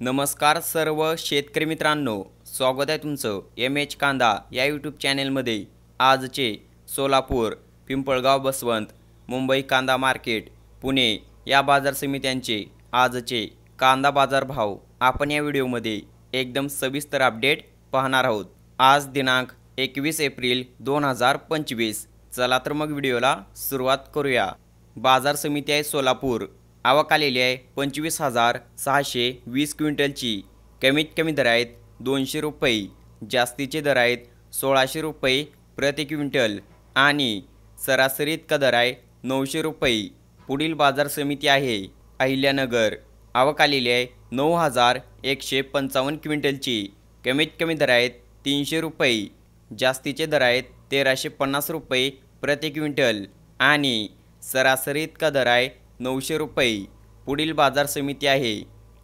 नमस्कार सर्व शेतकरी मित्रांनो, स्वागत आहे तुमचं एम.एच. कांदा या यूट्यूब चॅनेलमध्ये। आजचे सोलापूर, पिंपळगाव, बसवंत, मुंबई कांदा मार्केट, पुणे या बाजार समित्यांचे आजचे कांदा बाजार भाव आपण या व्हिडिओमध्ये एकदम सविस्तर अपडेट पाहणार आहोत। आज दिनांक 21 एप्रिल 2025। चला तर मग व्हिडिओला सुरुवात करूया। बाजार समिती आहे सोलापूर। आवक आलेली आहे 25,620 क्विंटलची। कमीत कमी दर आहेत 200 रुपये, जास्तीचे दर आहेत 1600 रुपये प्रति क्विंटल आणि सरासरी इतका दर आहे 900 रुपये। पुढील बाजार समिती आहे अहिल्यानगर। आवक आलेली आहे 9,155 क्विंटलची। कमीत कमी दर आहेत 300 रुपये, जास्तीचे दर आहेत 1,350 रुपये प्रति क्विंटल आणि सरासरी इतका दर आहे 900 रुपये। पुढील बाजार समिती आहे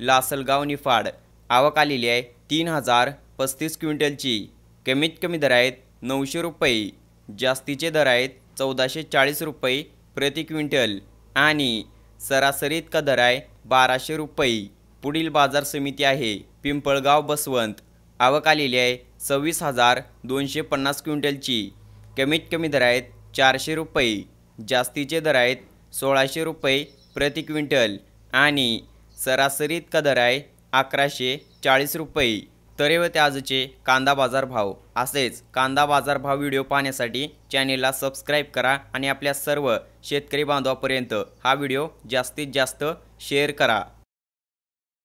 लासलगाव निफाड। आवक आलेली आहे 3,035 क्विंटलची। कमीत कमी दर आहेत 900 रुपये, जास्तीचे दर आहेत 1,440 रुपये प्रति क्विंटल आणि सरासरी इतका दर आहे 1,200 रुपये। पुढील बाजार समिती आहे पिंपळगाव बसवंत। आवक आलेली आहे 26,250 क्विंटलची। कमीत कमी दर आहेत 400 रुपये, जास्तीचे दर आहेत 1,600 रुपये प्रति क्विंटल आणि सरासरी इतका दर आहे 1,140 रुपये। तर हे होते आजचे कांदा बाजार भाव। असेच कांदा बाजार भाव व्हिडिओ पाहण्यासाठी चॅनेलला सबस्क्राईब करा आणि आपल्या सर्व शेतकरी बांधवांपर्यंत हा व्हिडिओ जास्तीत जास्त शेअर करा।